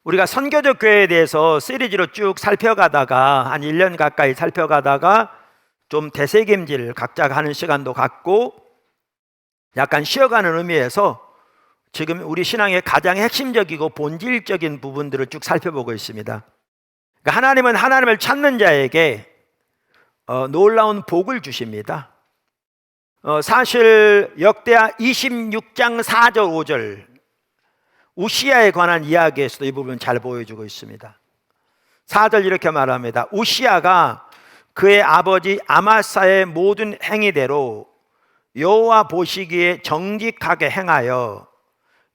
우리가 선교적 교회에 대해서 시리즈로 쭉 살펴가다가 한 1년 가까이 살펴가다가 좀 되새김질 각자가 하는 시간도 갖고 약간 쉬어가는 의미에서 지금 우리 신앙의 가장 핵심적이고 본질적인 부분들을 쭉 살펴보고 있습니다. 그러니까 하나님은 하나님을 찾는 자에게 놀라운 복을 주십니다. 사실 역대하 26장 4절 5절 우시야에 관한 이야기에서도 이 부분 잘 보여주고 있습니다. 4절 이렇게 말합니다. 우시야가 그의 아버지 아마사의 모든 행위대로 여호와 보시기에 정직하게 행하여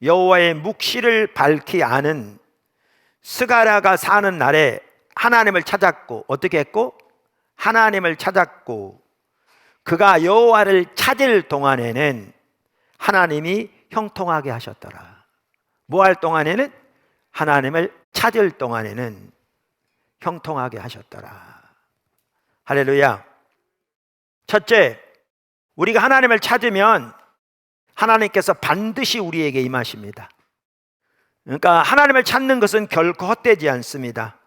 여호와의 묵시를 밝히 아는 스가랴가 사는 날에 하나님을 찾았고, 어떻게 했고? 하나님을 찾았고, 그가 여호와를 찾을 동안에는 하나님이 형통하게 하셨더라. 뭐 할 동안에는? 하나님을 찾을 동안에는 형통하게 하셨더라. 할렐루야. 첫째, 우리가 하나님을 찾으면 하나님께서 반드시 우리에게 임하십니다. 그러니까 하나님을 찾는 것은 결코 헛되지 않습니다.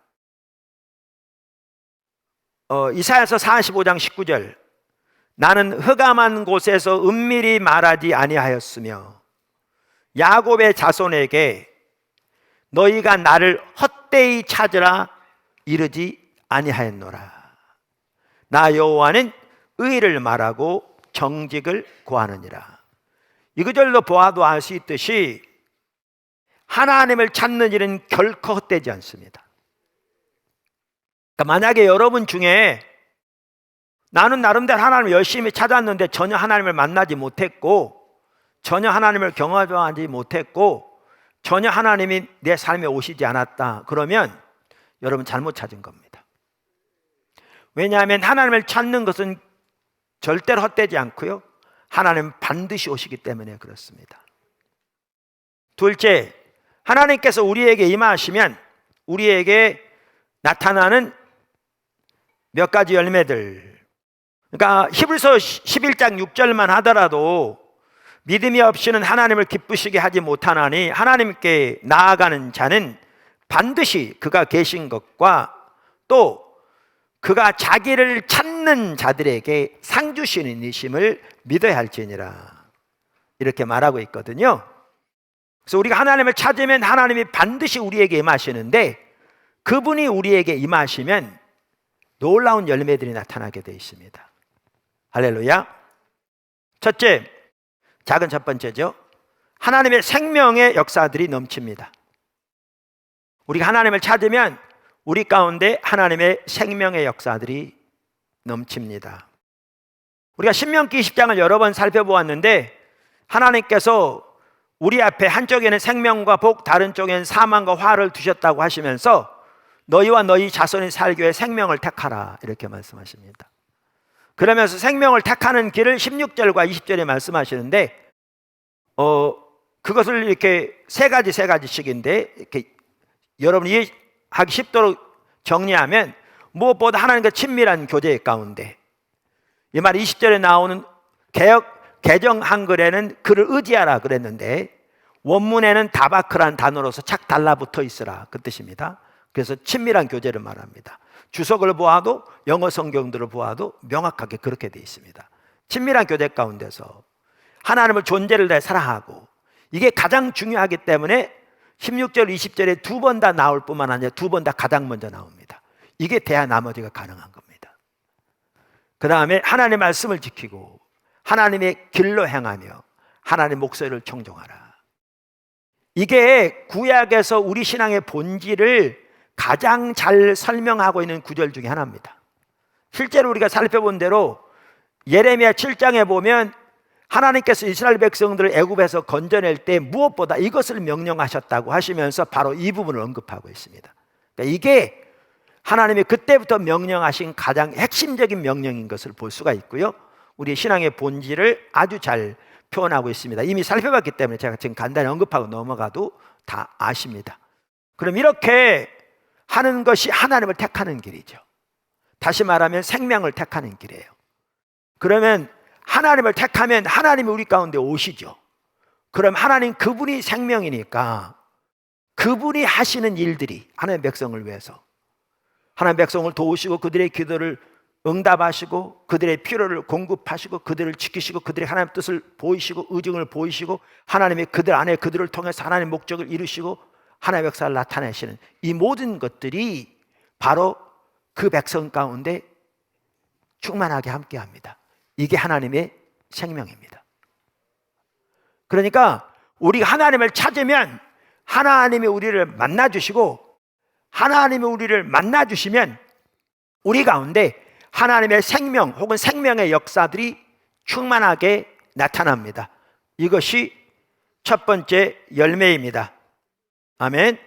이사야서 45장 19절 나는 흑암한 곳에서 은밀히 말하지 아니하였으며 야곱의 자손에게 너희가 나를 헛되이 찾으라 이르지 아니하였노라. 나 여호와는 의를 말하고 정직을 구하느니라. 이 구절로 보아도 알 수 있듯이 하나님을 찾는 일은 결코 헛되지 않습니다. 그러니까 만약에 여러분 중에 나는 나름대로 하나님을 열심히 찾았는데 전혀 하나님을 만나지 못했고 전혀 하나님을 경험하지 못했고 전혀 하나님이 내 삶에 오시지 않았다, 그러면 여러분 잘못 찾은 겁니다. 왜냐하면 하나님을 찾는 것은 절대로 헛되지 않고요, 하나님은 반드시 오시기 때문에 그렇습니다. 둘째, 하나님께서 우리에게 임하시면 우리에게 나타나는 몇 가지 열매들, 그러니까 히브리서 11장 6절만 하더라도 믿음이 없이는 하나님을 기쁘시게 하지 못하나니 하나님께 나아가는 자는 반드시 그가 계신 것과 또 그가 자기를 찾는 자들에게 상 주시는 이심을 믿어야 할지니라, 이렇게 말하고 있거든요. 그래서 우리가 하나님을 찾으면 하나님이 반드시 우리에게 임하시는데 그분이 우리에게 임하시면 놀라운 열매들이 나타나게 되어 있습니다. 할렐루야. 첫째, 작은 첫 번째죠. 하나님의 생명의 역사들이 넘칩니다. 우리가 하나님을 찾으면 우리 가운데 하나님의 생명의 역사들이 넘칩니다. 우리가 신명기 20장을 여러 번 살펴보았는데 하나님께서 우리 앞에 한쪽에는 생명과 복, 다른 쪽에는 사망과 화를 두셨다고 하시면서 너희와 너희 자손이 살기 위해 생명을 택하라, 이렇게 말씀하십니다. 그러면서 생명을 택하는 길을 16절과 20절에 말씀하시는데 그것을 이렇게 세 가지씩인데 이렇게 여러분이 이해하기 쉽도록 정리하면 무엇보다 하나님과 친밀한 교제 가운데, 이 말 20절에 나오는 개정 한글에는 그를 의지하라 그랬는데 원문에는 다바크란 단어로서 착 달라붙어 있으라, 그 뜻입니다. 그래서 친밀한 교제를 말합니다. 주석을 보아도 영어 성경들을 보아도 명확하게 그렇게 되어 있습니다. 친밀한 교제 가운데서 하나님을 존재를 다해 사랑하고, 이게 가장 중요하기 때문에 16절 20절에 두 번 다 나올 뿐만 아니라 두 번 다 가장 먼저 나옵니다. 이게 돼야 나머지가 가능한 겁니다. 그 다음에 하나님의 말씀을 지키고 하나님의 길로 행하며 하나님의 목소리를 청종하라. 이게 구약에서 우리 신앙의 본질을 가장 잘 설명하고 있는 구절 중에 하나입니다. 실제로 우리가 살펴본 대로 예레미야 7장에 보면 하나님께서 이스라엘 백성들을 애굽에서 건져낼 때 무엇보다 이것을 명령하셨다고 하시면서 바로 이 부분을 언급하고 있습니다. 그러니까 이게 하나님이 그때부터 명령하신 가장 핵심적인 명령인 것을 볼 수가 있고요, 우리 신앙의 본질을 아주 잘 표현하고 있습니다. 이미 살펴봤기 때문에 제가 지금 간단히 언급하고 넘어가도 다 아십니다. 그럼 이렇게 하는 것이 하나님을 택하는 길이죠. 다시 말하면 생명을 택하는 길이에요. 그러면 하나님을 택하면 하나님이 우리 가운데 오시죠. 그럼 하나님 그분이 생명이니까 그분이 하시는 일들이 하나님의 백성을 위해서, 하나님의 백성을 도우시고 그들의 기도를 응답하시고 그들의 필요를 공급하시고 그들을 지키시고 그들의 하나님의 뜻을 보이시고 의중을 보이시고 하나님의 그들 안에 그들을 통해서 하나님의 목적을 이루시고 하나님의 역사를 나타내시는 이 모든 것들이 바로 그 백성 가운데 충만하게 함께합니다. 이게 하나님의 생명입니다. 그러니까 우리가 하나님을 찾으면 하나님이 우리를 만나주시고 하나님이 우리를 만나주시면 우리 가운데 하나님의 생명 혹은 생명의 역사들이 충만하게 나타납니다. 이것이 첫 번째 열매입니다. 아멘.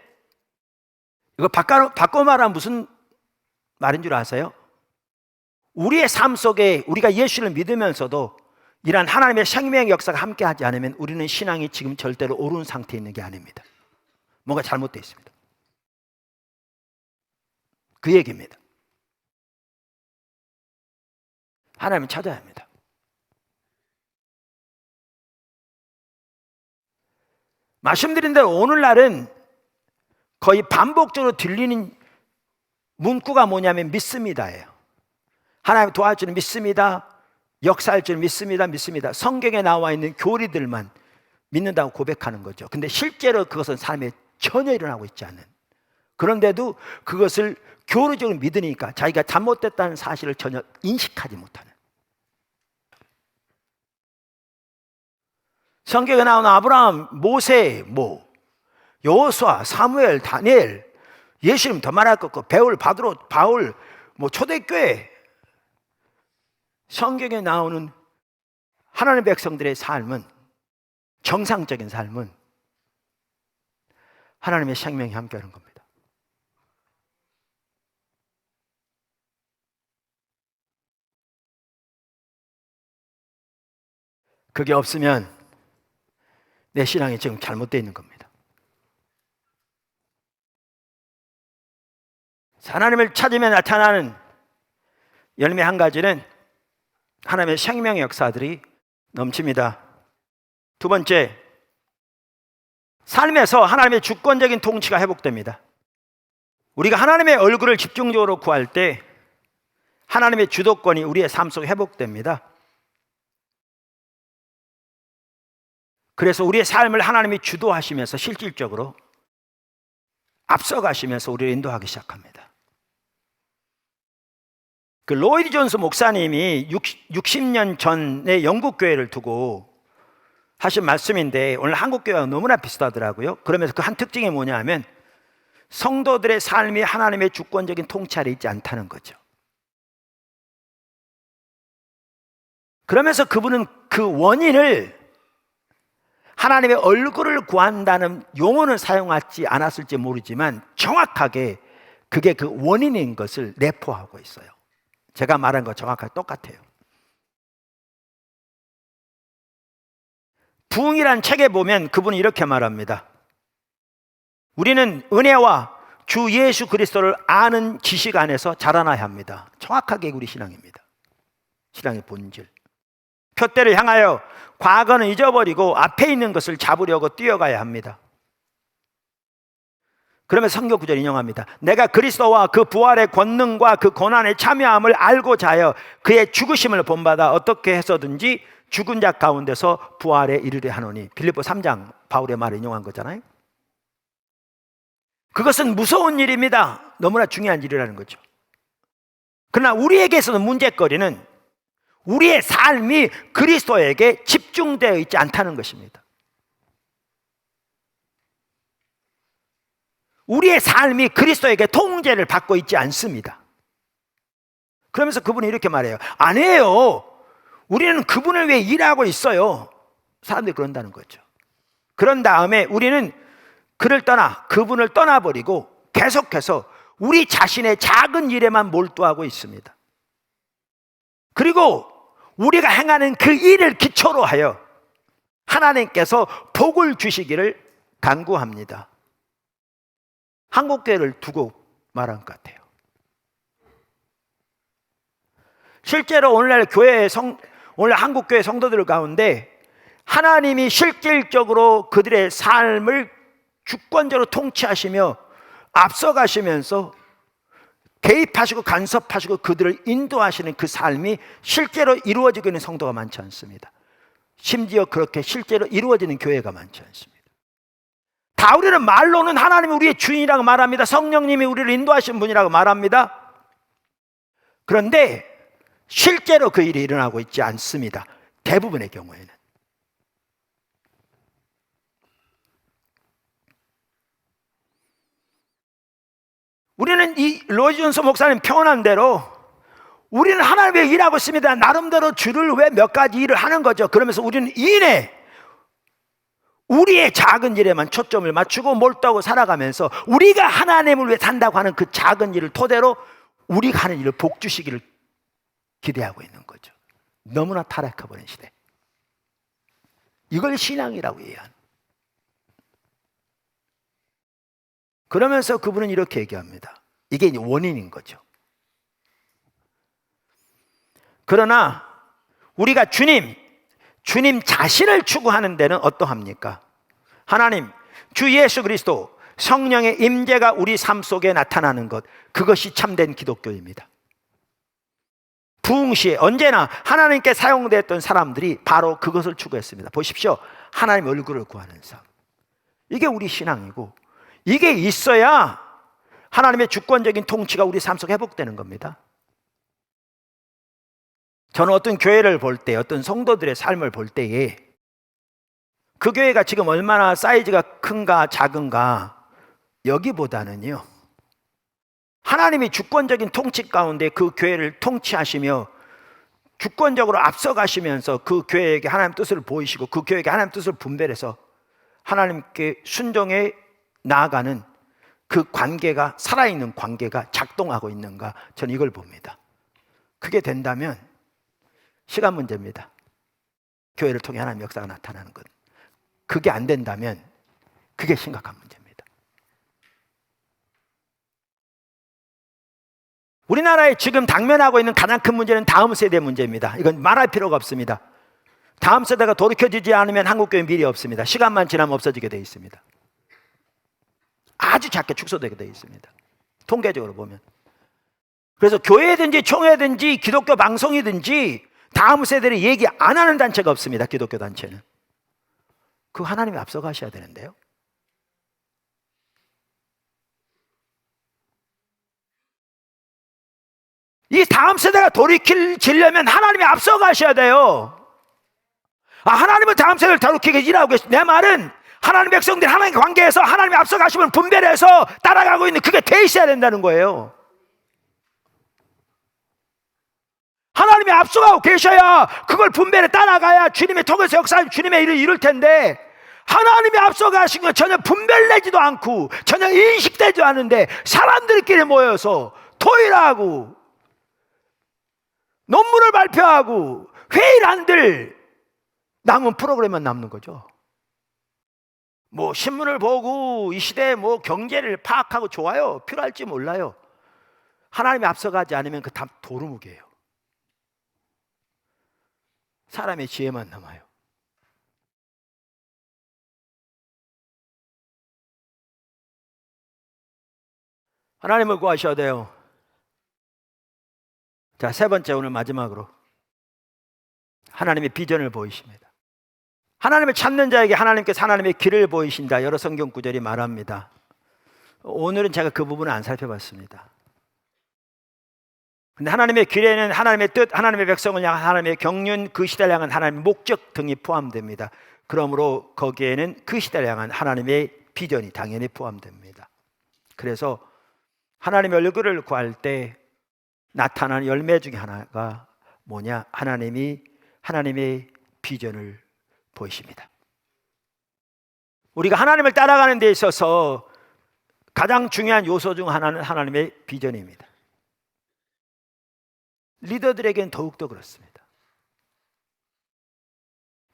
이거 바꿔 말하면 무슨 말인 줄 아세요? 우리의 삶 속에 우리가 예수를 믿으면서도 이러한 하나님의 생명의 역사가 함께하지 않으면 우리는 신앙이 지금 절대로 옳은 상태에 있는 게 아닙니다. 뭔가 잘못되어 있습니다. 그 얘기입니다. 하나님을 찾아야 합니다. 말씀드린 대로 오늘날은 거의 반복적으로 들리는 문구가 뭐냐면 믿습니다예요. 하나님 도와주는 믿습니다. 역사할 줄 믿습니다. 믿습니다. 성경에 나와 있는 교리들만 믿는다고 고백하는 거죠. 근데 실제로 그것은 삶에 전혀 일어나고 있지 않은, 그런데도 그것을 교리적으로 믿으니까 자기가 잘못됐다는 사실을 전혀 인식하지 못하는, 성경에 나오는 아브라함, 모세, 여호수아, 사무엘, 다니엘, 예수님 더 말할 것 없고 바울, 초대교회, 성경에 나오는 하나님의 백성들의 삶은, 정상적인 삶은 하나님의 생명이 함께하는 겁니다. 그게 없으면 내 신앙이 지금 잘못되어 있는 겁니다. 하나님을 찾으며 나타나는 열매 한 가지는 하나님의 생명의 역사들이 넘칩니다. 두 번째, 삶에서 하나님의 주권적인 통치가 회복됩니다. 우리가 하나님의 얼굴을 집중적으로 구할 때 하나님의 주도권이 우리의 삶 속에 회복됩니다. 그래서 우리의 삶을 하나님이 주도하시면서 실질적으로 앞서가시면서 우리를 인도하기 시작합니다. 그 로이드 존스 목사님이 60년 전에 영국 교회를 두고 하신 말씀인데 오늘 한국 교회와 너무나 비슷하더라고요. 그러면서 그 한 특징이 뭐냐면 성도들의 삶이 하나님의 주권적인 통치 아래 있지 않다는 거죠. 그러면서 그분은 그 원인을 하나님의 얼굴을 구한다는 용어는 사용하지 않았을지 모르지만 정확하게 그게 그 원인인 것을 내포하고 있어요. 제가 말한 거 정확하게 똑같아요. 부흥이란 책에 보면 그분이 이렇게 말합니다. 우리는 은혜와 주 예수 그리스도를 아는 지식 안에서 자라나야 합니다. 정확하게 우리 신앙입니다. 신앙의 본질. 표대를 향하여 과거는 잊어버리고 앞에 있는 것을 잡으려고 뛰어가야 합니다. 그러면 성경 구절 인용합니다. 내가 그리스도와 그 부활의 권능과 그 고난에 참여함을 알고자 하여 그의 죽으심을 본받아 어떻게 해서든지 죽은 자 가운데서 부활에 이르려 하노니. 빌립보 3장 바울의 말을 인용한 거잖아요. 그것은 무서운 일입니다. 너무나 중요한 일이라는 거죠. 그러나 우리에게서는 문제거리는 우리의 삶이 그리스도에게 집중되어 있지 않다는 것입니다. 우리의 삶이 그리스도에게 통제를 받고 있지 않습니다. 그러면서 그분이 이렇게 말해요. 아니에요. 우리는 그분을 위해 일하고 있어요. 사람들이 그런다는 거죠. 그런 다음에 우리는 그분을 떠나버리고 계속해서 우리 자신의 작은 일에만 몰두하고 있습니다. 그리고 우리가 행하는 그 일을 기초로 하여 하나님께서 복을 주시기를 간구합니다. 한국교회를 두고 말한 것 같아요. 실제로 오늘날 오늘 한국교회 성도들 가운데 하나님이 실질적으로 그들의 삶을 주권적으로 통치하시며 앞서가시면서 개입하시고 간섭하시고 그들을 인도하시는 그 삶이 실제로 이루어지고 있는 성도가 많지 않습니다. 심지어 그렇게 실제로 이루어지는 교회가 많지 않습니다. 다 우리는 말로는 하나님이 우리의 주인이라고 말합니다. 성령님이 우리를 인도하신 분이라고 말합니다. 그런데 실제로 그 일이 일어나고 있지 않습니다. 대부분의 경우에는. 우리는 이 로이즈 존스 목사님 표현한 대로 우리는 하나님의 일하고 있습니다. 나름대로 주를 위해 몇 가지 일을 하는 거죠. 그러면서 우리는 이내 우리의 작은 일에만 초점을 맞추고 몰두하고 살아가면서 우리가 하나님을 위해 산다고 하는 그 작은 일을 토대로 우리가 하는 일을 복주시기를 기대하고 있는 거죠. 너무나 타락해버린 시대. 이걸 신앙이라고 이해하는. 그러면서 그분은 이렇게 얘기합니다. 이게 이제 원인인 거죠. 그러나 우리가 주님 자신을 추구하는 데는 어떠합니까? 하나님, 주 예수 그리스도 성령의 임재가 우리 삶 속에 나타나는 것, 그것이 참된 기독교입니다. 부흥시에 언제나 하나님께 사용되었던 사람들이 바로 그것을 추구했습니다. 보십시오. 하나님 얼굴을 구하는 삶. 이게 우리 신앙이고, 이게 있어야 하나님의 주권적인 통치가 우리 삶 속에 회복되는 겁니다. 저는 어떤 교회를 볼 때, 어떤 성도들의 삶을 볼 때에 그 교회가 지금 얼마나 사이즈가 큰가 작은가 여기보다는요, 하나님이 주권적인 통치 가운데 그 교회를 통치하시며 주권적으로 앞서가시면서 그 교회에게 하나님 뜻을 보이시고 그 교회에게 하나님 뜻을 분별해서 하나님께 순종해 나아가는 그 관계가, 살아있는 관계가 작동하고 있는가, 저는 이걸 봅니다. 그게 된다면 시간 문제입니다. 교회를 통해 하나님 역사가 나타나는 것. 그게 안 된다면 그게 심각한 문제입니다. 우리나라에 지금 당면하고 있는 가장 큰 문제는 다음 세대 문제입니다. 이건 말할 필요가 없습니다. 다음 세대가 돌이켜지지 않으면 한국교회 미래 없습니다. 시간만 지나면 없어지게 되어 있습니다. 아주 작게 축소되게 되어 있습니다. 통계적으로 보면. 그래서 교회든지 총회든지 기독교 방송이든지 다음 세대를 얘기 안 하는 단체가 없습니다. 기독교 단체는. 그 하나님이 앞서가셔야 되는데요. 이 다음 세대가 돌이키려면 하나님이 앞서가셔야 돼요. 하나님은 다음 세대를 돌이키게 일하고 계시. 내 말은 하나님 백성들이 하나님과 관계에서 하나님이 앞서가시면 분별해서 따라가고 있는 그게 돼 있어야 된다는 거예요. 하나님이 앞서가고 계셔야 그걸 분별해 따라가야 주님의 통해서 역사하는 주님의 일을 이룰 텐데, 하나님이 앞서가신 건 전혀 분별되지도 않고 전혀 인식되지도 않은데 사람들끼리 모여서 토의하고 논문을 발표하고 회의를 한들 남은 프로그램만 남는 거죠. 뭐 신문을 보고 이 시대의 뭐 경제를 파악하고 좋아요. 필요할지 몰라요. 하나님이 앞서가지 않으면 그 다 도루묵이에요. 사람의 지혜만 남아요. 하나님을 구하셔야 돼요. 자, 세 번째, 오늘 마지막으로 하나님의 비전을 보이십니다. 하나님을 찾는 자에게 하나님께서 하나님의 길을 보이신다. 여러 성경 구절이 말합니다. 오늘은 제가 그 부분을 안 살펴봤습니다. 근데 하나님의 길에는 하나님의 뜻, 하나님의 백성을 향한 하나님의 경륜, 그 시대를 향한 하나님의 목적 등이 포함됩니다. 그러므로 거기에는 그 시대를 향한 하나님의 비전이 당연히 포함됩니다. 그래서 하나님의 얼굴을 구할 때 나타나는 열매 중에 하나가 뭐냐? 하나님이 하나님의 비전을 보이십니다. 우리가 하나님을 따라가는 데 있어서 가장 중요한 요소 중 하나는 하나님의 비전입니다. 리더들에게는 더욱더 그렇습니다.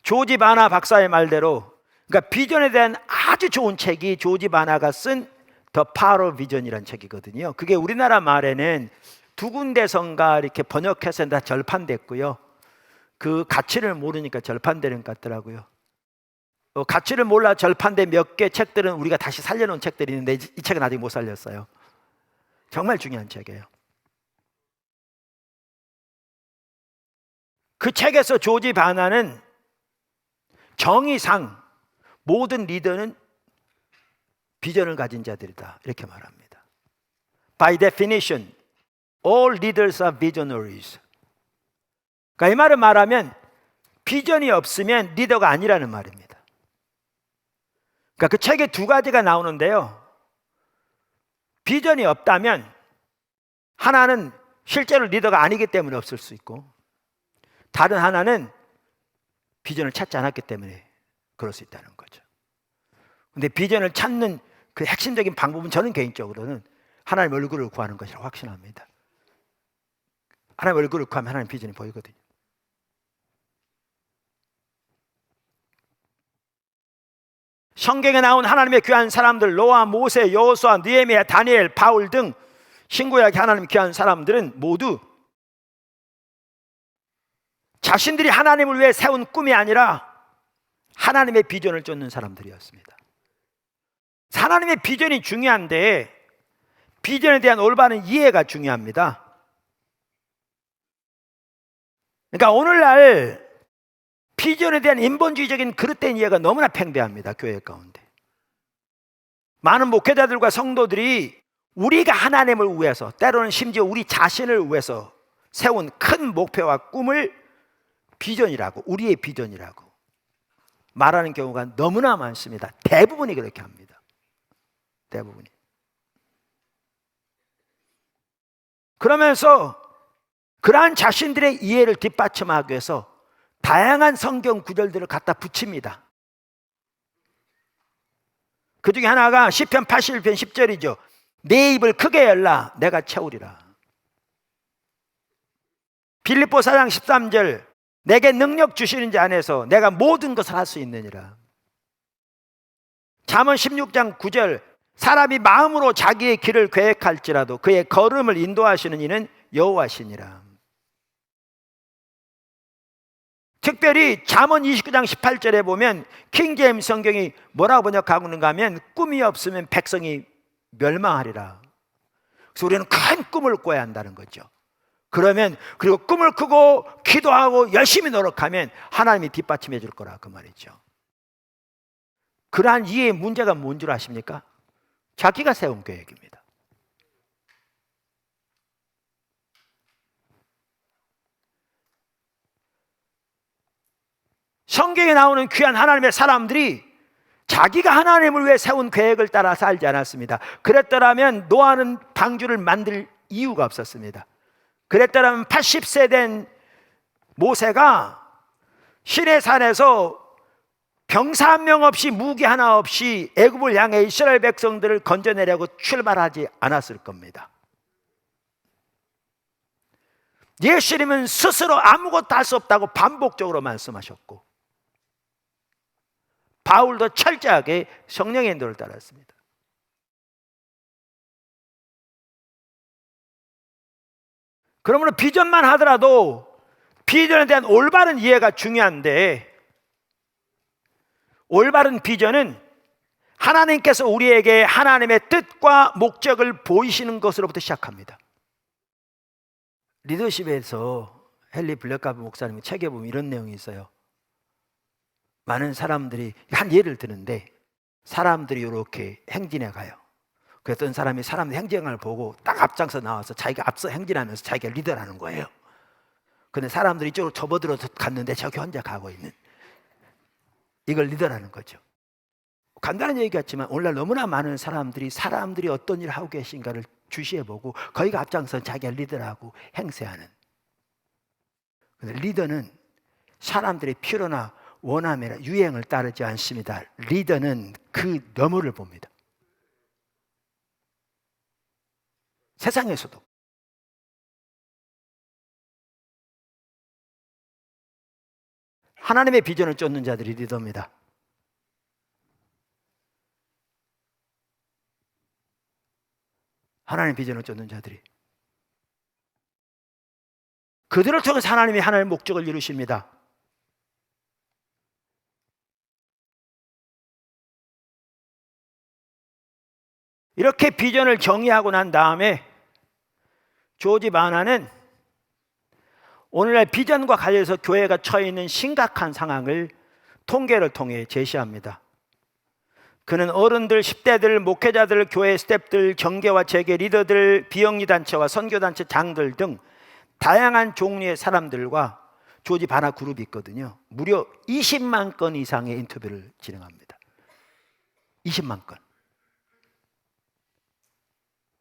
조지 바나 박사의 말대로, 그러니까 비전에 대한 아주 좋은 책이 조지 바나가 쓴 The Power of Vision이라는 책이거든요. 그게 우리나라 말에는 두 군데선가 이렇게 번역해서 다 절판됐고요. 그 가치를 모르니까 절판되는 것 같더라고요. 가치를 몰라 절판된 몇 개 책들은 우리가 다시 살려놓은 책들이 있는데 이 책은 아직 못 살렸어요. 정말 중요한 책이에요. 그 책에서 조지 바나는 정의상 모든 리더는 비전을 가진 자들이다 이렇게 말합니다. By definition, all leaders are visionaries. 그러니까 이 말을 말하면 비전이 없으면 리더가 아니라는 말입니다. 그러니까 그 책에 두 가지가 나오는데요. 비전이 없다면 하나는 실제로 리더가 아니기 때문에 없을 수 있고, 다른 하나는 비전을 찾지 않았기 때문에 그럴 수 있다는 거죠. 근데 비전을 찾는 그 핵심적인 방법은 저는 개인적으로는 하나님 얼굴을 구하는 것이라고 확신합니다. 하나님 얼굴을 구하면 하나님 비전이 보이거든요. 성경에 나온 하나님의 귀한 사람들, 노아, 모세, 여호수아, 느헤미야, 다니엘, 바울 등 신구약의 하나님 귀한 사람들은 모두 자신들이 하나님을 위해 세운 꿈이 아니라 하나님의 비전을 쫓는 사람들이었습니다. 하나님의 비전이 중요한데 비전에 대한 올바른 이해가 중요합니다. 그러니까 오늘날 비전에 대한 인본주의적인 그릇된 이해가 너무나 팽배합니다. 교회 가운데 많은 목회자들과 성도들이 우리가 하나님을 위해서, 때로는 심지어 우리 자신을 위해서 세운 큰 목표와 꿈을 비전이라고, 우리의 비전이라고 말하는 경우가 너무나 많습니다. 대부분이 그렇게 합니다. 대부분이. 그러면서 그러한 자신들의 이해를 뒷받침하기 위해서 다양한 성경 구절들을 갖다 붙입니다. 그 중에 하나가 시편 81편 10절이죠. 내 입을 크게 열라 내가 채우리라. 빌립보 4장 13절 내게 능력 주시는 자 안에서 내가 모든 것을 할 수 있느니라. 잠언 16장 9절 사람이 마음으로 자기의 길을 계획할지라도 그의 걸음을 인도하시는 이는 여호와시니라. 특별히 잠언 29장 18절에 보면 킹제임스 성경이 뭐라고 번역하고 있는가 하면 꿈이 없으면 백성이 멸망하리라. 그래서 우리는 큰 꿈을 꿔야 한다는 거죠. 그러면 그리고 꿈을 꾸고 기도하고 열심히 노력하면 하나님이 뒷받침해 줄 거라 그 말이죠. 그러한 이해의 문제가 뭔 줄 아십니까? 자기가 세운 계획입니다. 성경에 나오는 귀한 하나님의 사람들이 자기가 하나님을 위해 세운 계획을 따라 살지 않았습니다. 그랬더라면 노아는 방주를 만들 이유가 없었습니다. 그랬더라면 80세 된 모세가 시내산에서 병사 한 명 없이 무기 하나 없이 애굽을 향해 이스라엘 백성들을 건져내려고 출발하지 않았을 겁니다. 예수님은 스스로 아무것도 할 수 없다고 반복적으로 말씀하셨고 바울도 철저하게 성령의 인도를 따랐습니다. 그러므로 비전만 하더라도 비전에 대한 올바른 이해가 중요한데 올바른 비전은 하나님께서 우리에게 하나님의 뜻과 목적을 보이시는 것으로부터 시작합니다. 리더십에서 헨리 블랙카프 목사님 책에 보면 이런 내용이 있어요. 많은 사람들이 한 예를 드는데 사람들이 이렇게 행진해 가요. 그랬던 사람이 사람들 행진을 보고 딱 앞장서 나와서 자기가 앞서 행진하면서 자기가 리더라는 거예요. 근데 사람들이 이쪽으로 접어들어서 갔는데 저기 혼자 가고 있는, 이걸 리더라는 거죠. 간단한 얘기 같지만 오늘날 너무나 많은 사람들이 어떤 일을 하고 계신가를 주시해보고 거기가 앞장서 자기가 리더라고 행세하는. 근데 리더는 사람들의 필요나 원함이나 유행을 따르지 않습니다. 리더는 그 너머를 봅니다. 세상에서도 하나님의 비전을 쫓는 자들이 리더입니다. 하나님의 비전을 쫓는 자들이 그들을 통해서 하나님의 목적을 이루십니다. 이렇게 비전을 정의하고 난 다음에 조지 바나는 오늘날 비전과 관련해서 교회가 처해 있는 심각한 상황을 통계를 통해 제시합니다. 그는 어른들, 10대들, 목회자들, 교회 스태프들, 정계와 재계 리더들, 비영리단체와 선교단체 장들 등 다양한 종류의 사람들과 조지 바나 그룹이 있거든요. 무려 20만 건 이상의 인터뷰를 진행합니다. 20만 건.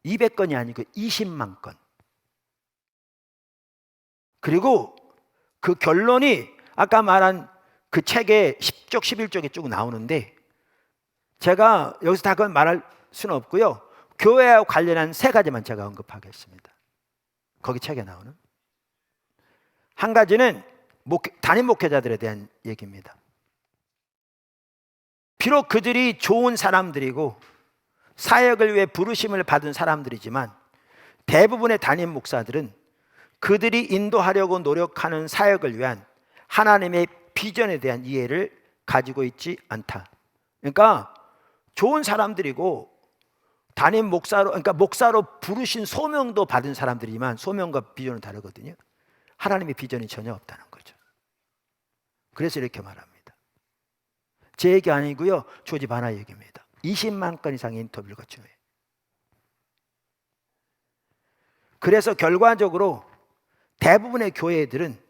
200건이 아니고 20만 건. 그리고 그 결론이 아까 말한 그 책에 10쪽, 11쪽에 쭉 나오는데 제가 여기서 다 그건 말할 수는 없고요. 교회와 관련한 세 가지만 제가 언급하겠습니다. 거기 책에 나오는. 한 가지는 담임 목회자들에 대한 얘기입니다. 비록 그들이 좋은 사람들이고 사역을 위해 부르심을 받은 사람들이지만 대부분의 담임 목사들은 그들이 인도하려고 노력하는 사역을 위한 하나님의 비전에 대한 이해를 가지고 있지 않다. 그러니까 좋은 사람들이고 담임 목사로, 그러니까 목사로 부르신 소명도 받은 사람들이지만 소명과 비전은 다르거든요. 하나님의 비전이 전혀 없다는 거죠. 그래서 이렇게 말합니다. 제 얘기 아니고요, 조지 바나 얘기입니다. 20만 건 이상의 인터뷰를 거친 후에. 그래서 결과적으로 대부분의 교회들은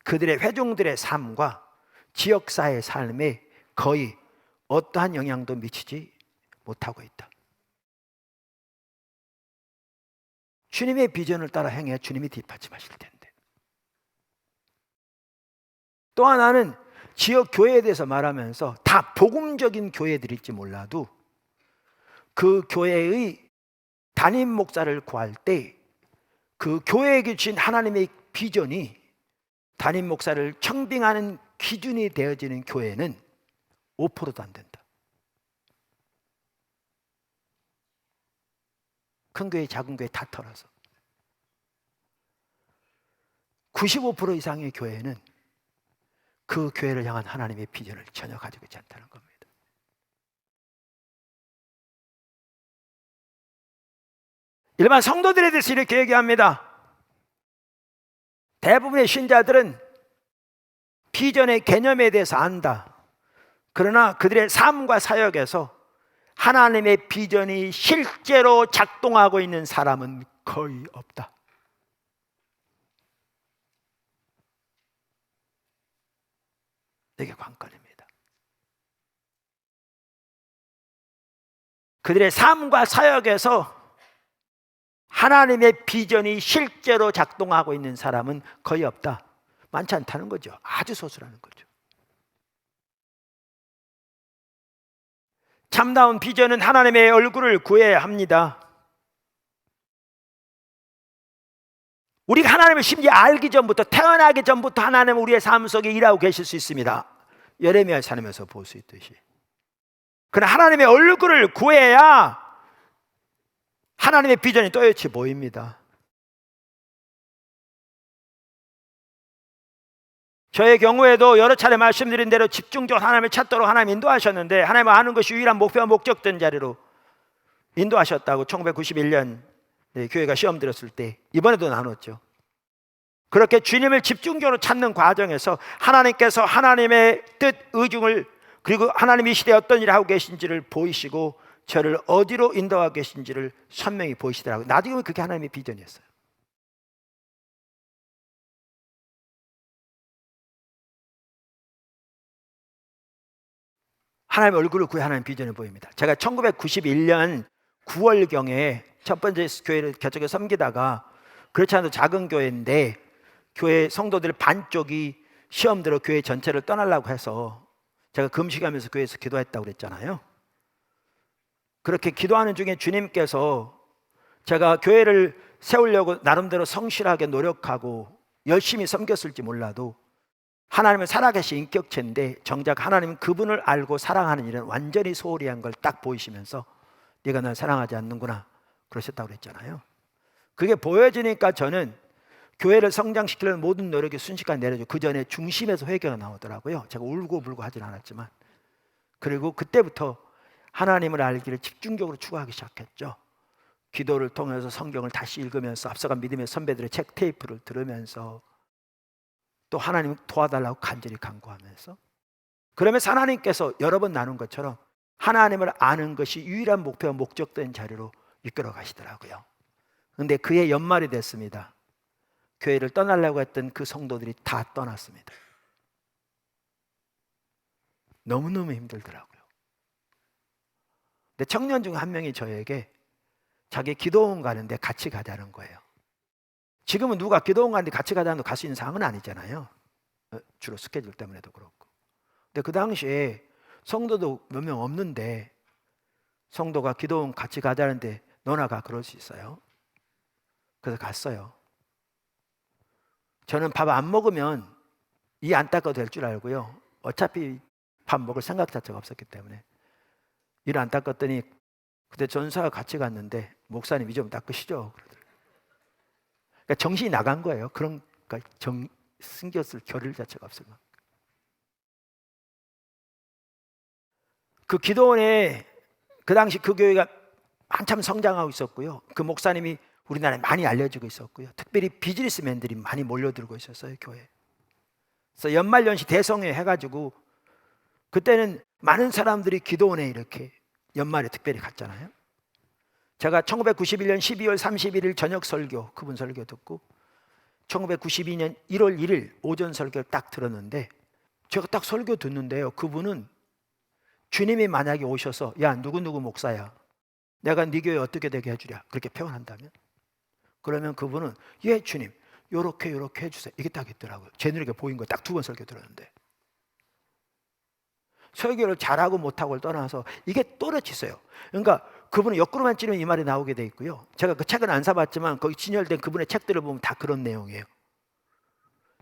그들의 회중들의 삶과 지역사회의 삶에 거의 어떠한 영향도 미치지 못하고 있다. 주님의 비전을 따라 행해야 주님이 뒷받침하실 텐데. 또 하나는 지역 교회에 대해서 말하면서 다 복음적인 교회들일지 몰라도 그 교회의 담임 목사를 구할 때 그 교회에게 주신 하나님의 비전이 담임 목사를 청빙하는 기준이 되어지는 교회는 5%도 안 된다. 큰 교회, 작은 교회 다 털어서 95% 이상의 교회는 그 교회를 향한 하나님의 비전을 전혀 가지고 있지 않다는 겁니다. 일반 성도들에 대해서 이렇게 얘기합니다. 대부분의 신자들은 비전의 개념에 대해서 안다. 그러나 그들의 삶과 사역에서 하나님의 비전이 실제로 작동하고 있는 사람은 거의 없다. 이게 관건입니다. 그들의 삶과 사역에서 하나님의 비전이 실제로 작동하고 있는 사람은 거의 없다. 많지 않다는 거죠. 아주 소수라는 거죠. 참다운 비전은 하나님의 얼굴을 구해야 합니다. 우리가 하나님을 심지어 알기 전부터, 태어나기 전부터 하나님은 우리의 삶 속에 일하고 계실 수 있습니다. 예레미야 산에서 볼 수 있듯이. 그러나 하나님의 얼굴을 구해야 하나님의 비전이 또렷이 보입니다. 저의 경우에도 여러 차례 말씀드린 대로 집중적으로 하나님을 찾도록 하나님 인도하셨는데 하나님을 아는 것이 유일한 목표와 목적된 자리로 인도하셨다고 1991년 교회가 시험 들었을 때 이번에도 나눴죠. 그렇게 주님을 집중적으로 찾는 과정에서 하나님께서 하나님의 뜻, 의중을 그리고 하나님이 이 시대에 어떤 일을 하고 계신지를 보이시고 저를 어디로 인도하고 계신지를 선명히 보이시더라고요. 나중에 보면 그게 하나님의 비전이었어요. 하나님의 얼굴을 구해 하나님의 비전을 보입니다. 제가 1991년 9월경에 첫 번째 교회를 개척해 섬기다가 그렇지 않아도 작은 교회인데 교회 성도들 반쪽이 시험 들어 교회 전체를 떠나려고 해서 제가 금식하면서 교회에서 기도했다고 그랬잖아요. 그렇게 기도하는 중에 주님께서 제가 교회를 세우려고 나름대로 성실하게 노력하고 열심히 섬겼을지 몰라도 하나님은 살아계신 인격체인데 정작 하나님은 그분을 알고 사랑하는 일은 완전히 소홀히 한 걸 딱 보이시면서 네가 날 사랑하지 않는구나 그러셨다고 그랬잖아요. 그게 보여지니까 저는 교회를 성장시키려는 모든 노력이 순식간에 내려져. 그 전에 중심에서 회개가 나오더라고요. 제가 울고 불고 하진 않았지만. 그리고 그때부터 하나님을 알기를 집중적으로 추구하기 시작했죠. 기도를 통해서 성경을 다시 읽으면서 앞서간 믿음의 선배들의 책 테이프를 들으면서 또 하나님 도와달라고 간절히 간구하면서, 그러면서 하나님께서 여러 번 나눈 것처럼 하나님을 아는 것이 유일한 목표와 목적된 자리로 이끌어 가시더라고요. 그런데 그해 연말이 됐습니다. 교회를 떠나려고 했던 그 성도들이 다 떠났습니다. 너무너무 힘들더라고요. 근데 청년 중 한 명이 저에게 자기 기도원 가는데 같이 가자는 거예요. 지금은 누가 기도원 가는데 같이 가자는 갈 수 있는 상황은 아니잖아요. 주로 스케줄 때문에도 그렇고. 근데 그 당시에 성도도 몇 명 없는데 성도가 기도원 같이 가자는데 너나 가, 그럴 수 있어요? 그래서 갔어요. 저는 밥 안 먹으면 이 안 닦아도 될 줄 알고요. 어차피 밥 먹을 생각 자체가 없었기 때문에 이를 안 닦았더니, 그때 전사가 같이 갔는데 목사님이 좀 닦으시죠. 그러니까 정신이 나간 거예요. 그러니까 신경 쓸 겨를 자체가 없을 만큼. 그 기도원에 그 당시 그 교회가 한참 성장하고 있었고요. 그 목사님이 우리나라에 많이 알려지고 있었고요. 특별히 비즈니스맨들이 많이 몰려들고 있었어요, 교회에. 그래서 연말연시 대성회 해가지고 그때는 많은 사람들이 기도원에 이렇게 연말에 특별히 갔잖아요. 제가 1991년 12월 31일 저녁 설교, 그분 설교 듣고 1992년 1월 1일 오전 설교를 딱 들었는데, 제가 딱 설교 듣는데요, 그분은 주님이 만약에 오셔서 야 누구누구 목사야, 내가 네 교회 어떻게 되게 해주랴, 그렇게 표현한다면, 그러면 그분은 예 주님 요렇게 해주세요, 이게 딱 있더라고요. 제 눈에 보인 거 딱 두 번 설교 들었는데, 설교를 잘하고 못하고를 떠나서 이게 또렷이 있어요. 그러니까 그분은 옆구리만 찌르면 이 말이 나오게 돼 있고요. 제가 그 책은 안 사봤지만 거기 진열된 그분의 책들을 보면 다 그런 내용이에요.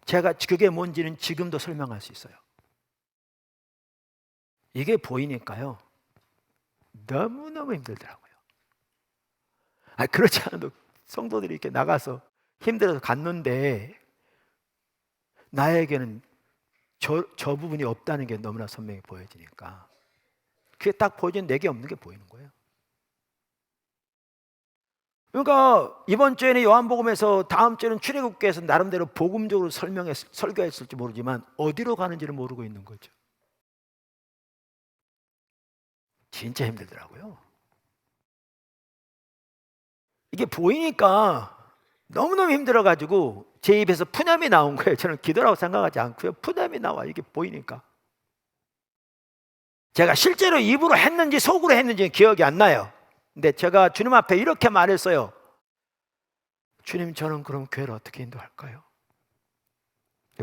제가 그게 뭔지는 지금도 설명할 수 있어요. 이게 보이니까요 너무너무 힘들더라고요. 그렇지 않아도 성도들이 이렇게 나가서 힘들어서 갔는데 나에게는 저 부분이 없다는 게 너무나 선명히 보여지니까, 그게 딱 보여지는 내게 없는 게 보이는 거예요. 그러니까 이번 주에는 요한복음에서, 다음 주에는 출애굽기에서 나름대로 복음적으로 설교했을지 모르지만 어디로 가는지를 모르고 있는 거죠. 진짜 힘들더라고요. 이게 보이니까 너무너무 힘들어가지고 제 입에서 푸념이 나온 거예요. 저는 기도라고 생각하지 않고요, 푸념이 나와, 이게 보이니까. 제가 실제로 입으로 했는지 속으로 했는지 기억이 안 나요. 근데 제가 주님 앞에 이렇게 말했어요. 주님, 저는 그럼 교회를 어떻게 인도할까요?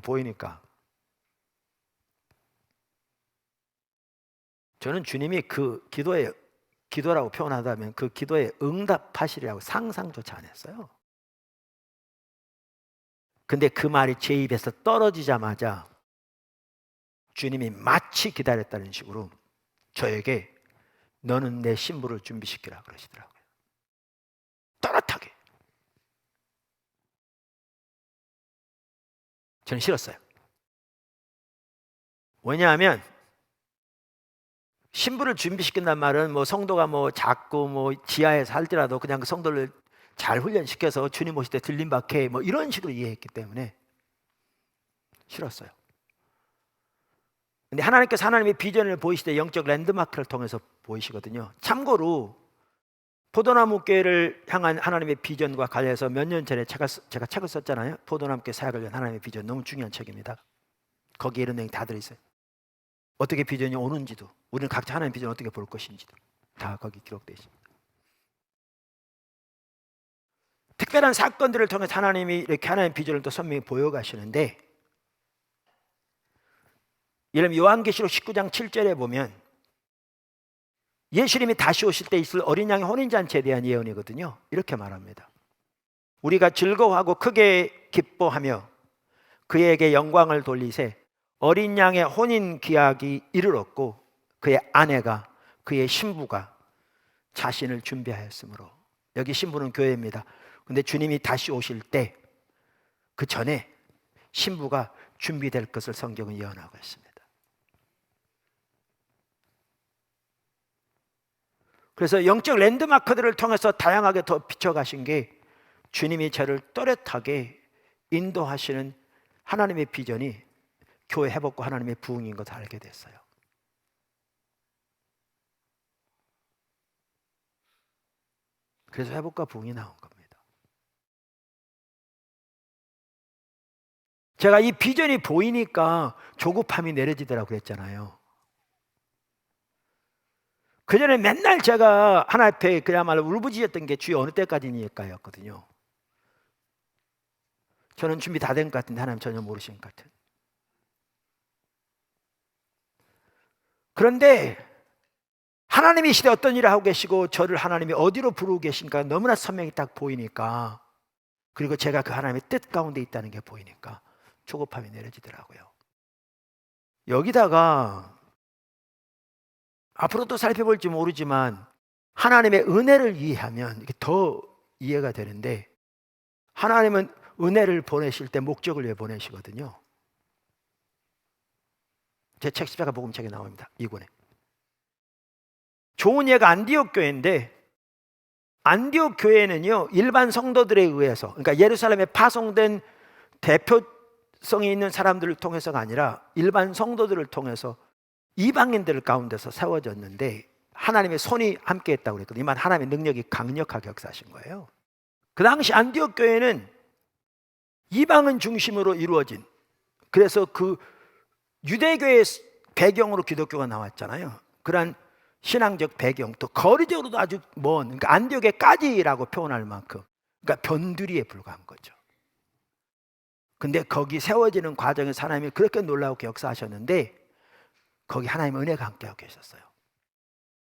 보이니까. 저는 주님이 그 기도라고 표현하다면 그 기도에 응답하시리라고 상상조차 안 했어요. 근데 그 말이 제 입에서 떨어지자마자 주님이 마치 기다렸다는 식으로 저에게 너는 내 신부를 준비시키라 그러시더라고요. 또렷하게. 저는 싫었어요. 왜냐하면 신부를 준비시킨단 말은 뭐 성도가 뭐 작고 뭐 지하에 살더라도 그냥 그 성도를 잘 훈련시켜서 주님 오실 때 들림받게 뭐 이런 식으로 이해했기 때문에 싫었어요. 근데 하나님께서 하나님의 비전을 보이실 때 영적 랜드마크를 통해서 보이시거든요. 참고로 포도나무교회를 향한 하나님의 비전과 관련해서 몇 년 전에 제가 책을 썼잖아요. 포도나무교회 사역을 위한 하나님의 비전, 너무 중요한 책입니다. 거기에 이런 내용이 다 들어있어요. 어떻게 비전이 오는지도, 우리는 각자 하나님의 비전을 어떻게 볼 것인지도 다 거기 기록되어 있습니다. 특별한 사건들을 통해서 하나님이 이렇게 하나님의 비전을 또 선명히 보여가시는데, 예를 들면 요한계시록 19장 7절에 보면 예수님이 다시 오실 때 있을 어린 양의 혼인잔치에 대한 예언이거든요. 이렇게 말합니다. 우리가 즐거워하고 크게 기뻐하며 그에게 영광을 돌리세 어린 양의 혼인 기약이 이르렀고 그의 아내가, 그의 신부가 자신을 준비하였으므로. 여기 신부는 교회입니다. 근데 주님이 다시 오실 때 그 전에 신부가 준비될 것을 성경은 예언하고 있습니다. 그래서 영적 랜드마크들을 통해서 다양하게 더 비춰가신 게 주님이 저를 또렷하게 인도하시는 하나님의 비전이 교회 회복과 하나님의 부흥인 것을 알게 됐어요. 그래서 회복과 부흥이 나온 겁니다. 제가 이 비전이 보이니까 조급함이 내려지더라고 그랬잖아요. 그전에 맨날 제가 하나님 앞에 그야말로 울부짖었던 게 주여 어느 때까지니까였거든요. 저는 준비 다 된 것 같은데 하나님 전혀 모르시는 것 같은. 그런데 하나님이 이 시대에 어떤 일을 하고 계시고 저를 하나님이 어디로 부르고 계신가 너무나 선명히 딱 보이니까, 그리고 제가 그 하나님의 뜻 가운데 있다는 게 보이니까 조급함이 내려지더라고요. 여기다가 앞으로 또 살펴볼지 모르지만 하나님의 은혜를 이해하면 이게 더 이해가 되는데, 하나님은 은혜를 보내실 때 목적을 위해 보내시거든요. 제 책 십자가 복음책에 나옵니다. 2권에. 좋은 예가 안디옥 교회인데, 안디옥 교회는요 일반 성도들에 의해서, 그러니까 예루살렘에 파송된 대표성이 있는 사람들을 통해서가 아니라 일반 성도들을 통해서 이방인들 가운데서 세워졌는데 하나님의 손이 함께 했다고 그랬거든요. 이만 하나님의 능력이 강력하게 역사하신 거예요. 그 당시 안디옥 교회는 이방인 중심으로 이루어진, 그래서 그 유대교의 배경으로 기독교가 나왔잖아요. 그러한 신앙적 배경, 또 거리적으로도 아주 먼, 그러니까 안디옥에까지라고 표현할 만큼, 그러니까 변두리에 불과한 거죠. 근데 거기 세워지는 과정에서 하나님이 그렇게 놀라우게 역사하셨는데 거기 하나님의 은혜가 함께하고 계셨어요.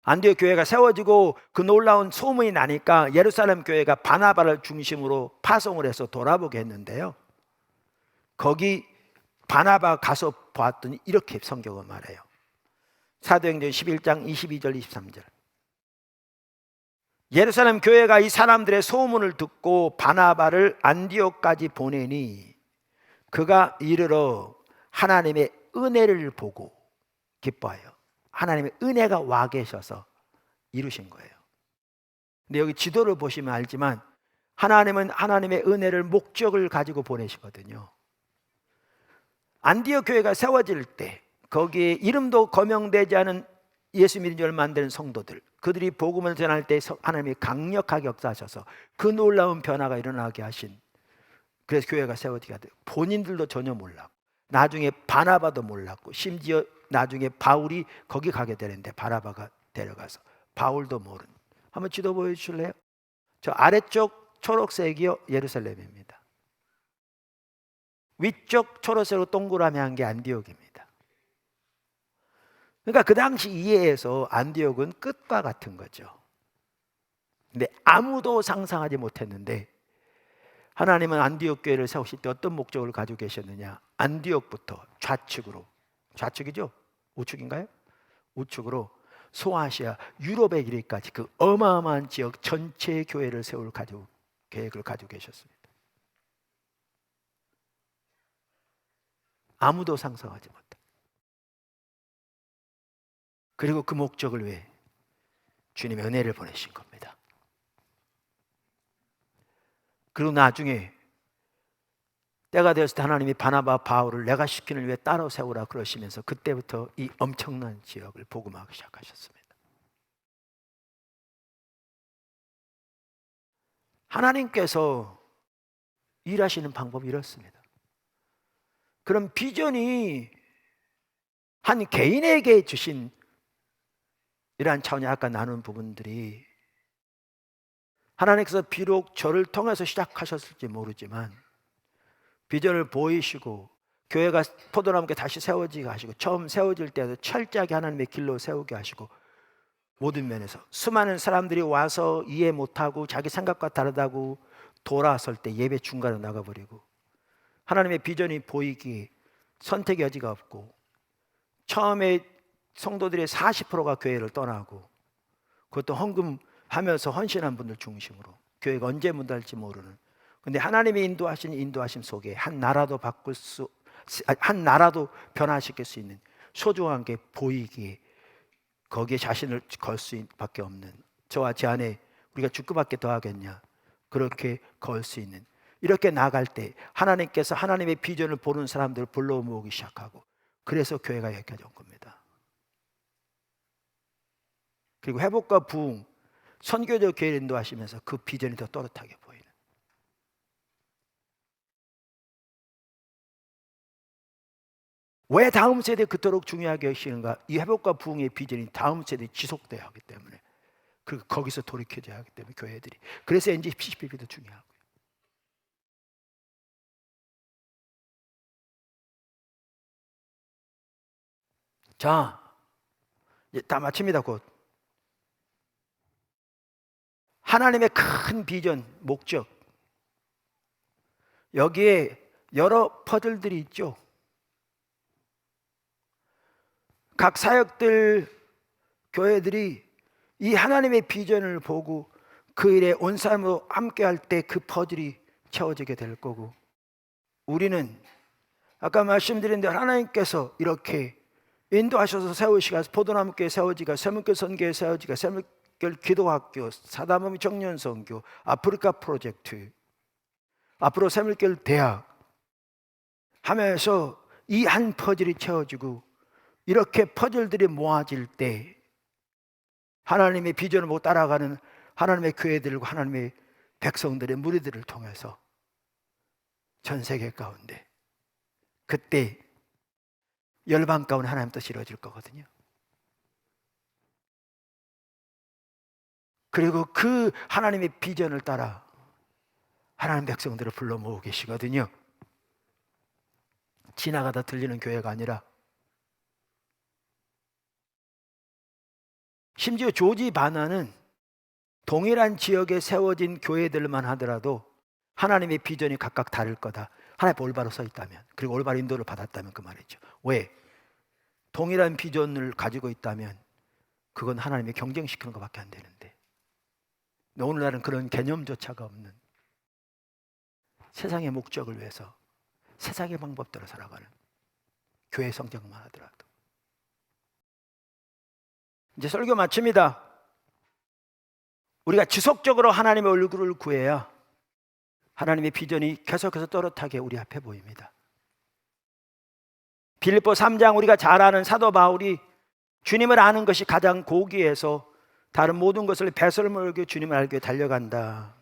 안디옥 교회가 세워지고 그 놀라운 소문이 나니까 예루살렘 교회가 바나바를 중심으로 파송을 해서 돌아보게 했는데요, 거기 바나바 가서 보았더니 이렇게 성경은 말해요. 사도행전 11장 22절 23절. 예루살렘 교회가 이 사람들의 소문을 듣고 바나바를 안디옥까지 보내니 그가 이르러 하나님의 은혜를 보고 기뻐해요. 하나님의 은혜가 와 계셔서 이루신 거예요. 근데 여기 지도를 보시면 알지만 하나님은 하나님의 은혜를 목적을 가지고 보내시거든요. 안디옥 교회가 세워질 때 거기에 이름도 거명되지 않은 예수 믿은 지 얼마 안 되는 성도들, 그들이 복음을 전할 때 하나님이 강력하게 역사하셔서 그 놀라운 변화가 일어나게 하신, 그래서 교회가 세워지게 하되 본인들도 전혀 몰랐고 나중에 바나바도 몰랐고 심지어 나중에 바울이 거기 가게 되는데 바나바가 데려가서 바울도 모르는. 한번 지도 보여주실래요? 저 아래쪽 초록색이요 예루살렘입니다. 위쪽 초록색으로 동그라미 한 게 안디옥입니다. 그러니까 그 당시 이해에서 안디옥은 끝과 같은 거죠. 근데 아무도 상상하지 못했는데 하나님은 안디옥 교회를 세우실 때 어떤 목적을 가지고 계셨느냐, 안디옥부터 좌측으로, 좌측이죠? 우측인가요? 우측으로 소아시아 유럽에 이르기까지 그 어마어마한 지역 전체의 교회를 세울 계획을 가지고 계셨습니다. 아무도 상상하지 못한. 그리고 그 목적을 위해 주님의 은혜를 보내신 겁니다. 그리고 나중에 때가 되었을 때 하나님이 바나바 바울을 내가 시키는 위해 따로 세우라 그러시면서 그때부터 이 엄청난 지역을 복음하기 시작하셨습니다. 하나님께서 일하시는 방법이 이렇습니다. 그럼 비전이 한 개인에게 주신 이러한 차원이 아까 나눈 부분들이 하나님께서 비록 저를 통해서 시작하셨을지 모르지만 비전을 보이시고 교회가 포도나무께 다시 세워지게 하시고 처음 세워질 때도 철저하게 하나님의 길로 세우게 하시고 모든 면에서 수많은 사람들이 와서 이해 못하고 자기 생각과 다르다고 돌아설 때 예배 중간에 나가버리고 하나님의 비전이 보이기에 선택의 여지가 없고 처음에 성도들의 40%가 교회를 떠나고 그것도 헌금하면서 헌신한 분들 중심으로 교회가 언제 문 닫을지 모르는, 근데 하나님이 인도하신 인도하심 속에 한 나라도 변화시킬 수 있는 소중한 게 보이기에 거기에 자신을 걸 수밖에 없는 저와 제 아내 우리가 죽고밖에 더 하겠냐, 그렇게 걸 수 있는, 이렇게 나갈 때 하나님께서 하나님의 비전을 보는 사람들을 불러 모으기 시작하고, 그래서 교회가 여기까지 온 겁니다. 그리고 회복과 부흥, 선교적 교회를 인도하시면서 그 비전이 더 또렷하게 보이는. 왜 다음 세대에 그토록 중요하게 여기시는가? 이 회복과 부흥의 비전이 다음 세대에 지속돼야 하기 때문에, 그리고 거기서 돌이켜져야 하기 때문에 교회들이. 그래서 NG PCPP도 중요하고요. 자, 이제 다 마칩니다. 곧. 하나님의 큰 비전, 목적, 여기에 여러 퍼즐들이 있죠. 각 사역들, 교회들이 이 하나님의 비전을 보고 그 일에 온 삶으로 함께 할 때 그 퍼즐이 채워지게 될 거고, 우리는 아까 말씀드린 대로 하나님께서 이렇게 인도하셔서 세우시가 포도나무교회 세워지가, 세문교 선교회 세워지가, 세문교 기도학교, 사다모미 청년선교, 아프리카 프로젝트, 앞으로 세문교 대학 하면서 이 한 퍼즐이 채워지고, 이렇게 퍼즐들이 모아질 때 하나님의 비전을 보고 따라가는 하나님의 교회들과 하나님의 백성들의 무리들을 통해서 전 세계 가운데 그때 열방 가운데 하나님 뜻이 이루어질 거거든요. 그리고 그 하나님의 비전을 따라 하나님 백성들을 불러 모으고 계시거든요. 지나가다 들리는 교회가 아니라, 심지어 조지 바나는 동일한 지역에 세워진 교회들만 하더라도 하나님의 비전이 각각 다를 거다. 하나님 올바로 서 있다면, 그리고 올바로 인도를 받았다면 그 말이죠. 왜? 동일한 비전을 가지고 있다면 그건 하나님이 경쟁시키는 것밖에 안 되는데, 오늘날은 그런 개념조차가 없는, 세상의 목적을 위해서 세상의 방법대로 살아가는 교회 성장만 하더라도. 이제 설교 마칩니다. 우리가 지속적으로 하나님의 얼굴을 구해야 하나님의 비전이 계속해서 또렷하게 우리 앞에 보입니다. 빌립보 3장, 우리가 잘 아는 사도 바울이 주님을 아는 것이 가장 고귀해서 다른 모든 것을 배설물 여겨 주님을 알기 위해 달려간다,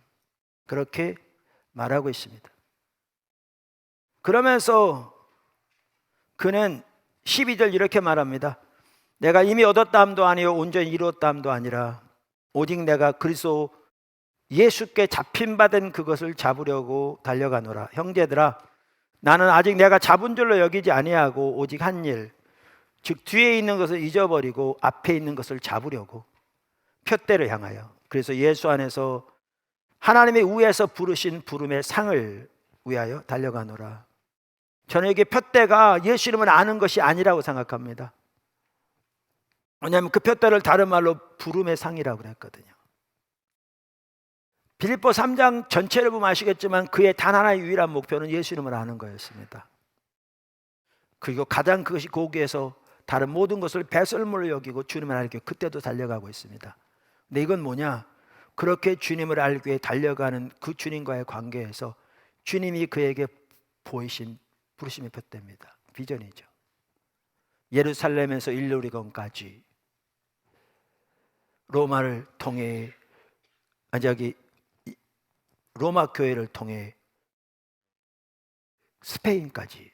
그렇게 말하고 있습니다. 그러면서 그는 12절 이렇게 말합니다. 내가 이미 얻었다함도 아니요 온전히 이루었다함도 아니라 오직 내가 그리스도 예수께 잡힌받은 그것을 잡으려고 달려가노라. 형제들아, 나는 아직 내가 잡은 줄로 여기지 아니하고 오직 한 일, 즉 뒤에 있는 것을 잊어버리고 앞에 있는 것을 잡으려고 표대를 향하여, 그래서 예수 안에서 하나님의 우에서 부르신 부름의 상을 위하여 달려가노라. 저는 이게 표대가 예수 이름을 아는 것이 아니라고 생각합니다. 왜냐하면 그 표대를 다른 말로 부름의 상이라고 그랬거든요. 빌립보 3장 전체를 보면 아시겠지만 그의 단 하나의 유일한 목표는 예수 이름을 아는 거였습니다. 그리고 가장 그것이 고귀해서 다른 모든 것을 배설물로 여기고 주님을 알기 위해 그때도 달려가고 있습니다. 근데 이건 뭐냐? 그렇게 주님을 알기 위해 달려가는 그 주님과의 관계에서 주님이 그에게 보이신 부르심의 표대입니다. 비전이죠. 예루살렘에서 일루리건까지 로마를 통해, 로마 교회를 통해 스페인까지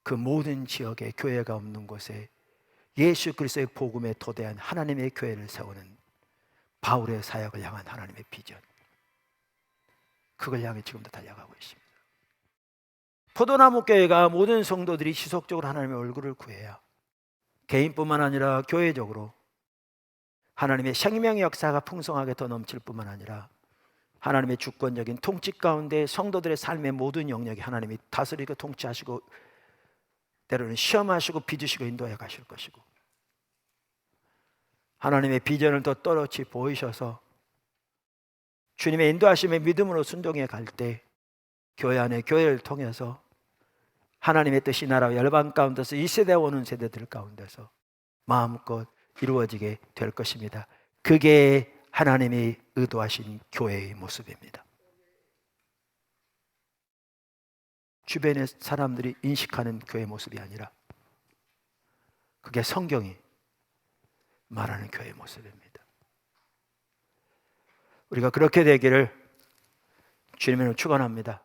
그 모든 지역에 교회가 없는 곳에 예수 그리스도의 복음에 도대한 하나님의 교회를 세우는 바울의 사역을 향한 하나님의 비전, 그걸 향해 지금도 달려가고 있습니다. 포도나무 교회가 모든 성도들이 지속적으로 하나님의 얼굴을 구해야 개인뿐만 아니라 교회적으로 하나님의 생명의 역사가 풍성하게 더 넘칠 뿐만 아니라 하나님의 주권적인 통치 가운데 성도들의 삶의 모든 영역이 하나님이 다스리고 통치하시고 때로는 시험하시고 빚으시고 인도해 가실 것이고, 하나님의 비전을 더 또렷이 보이셔서 주님의 인도하심의 믿음으로 순종해 갈 때 교회 안에 교회를 통해서 하나님의 뜻이 나라와 열방 가운데서 이 세대에 오는 세대들 가운데서 마음껏 이루어지게 될 것입니다. 그게 하나님이 의도하신 교회의 모습입니다. 주변의 사람들이 인식하는 교회 모습이 아니라 그게 성경이 말하는 교회 모습입니다. 우리가 그렇게 되기를 주님으로 축원합니다.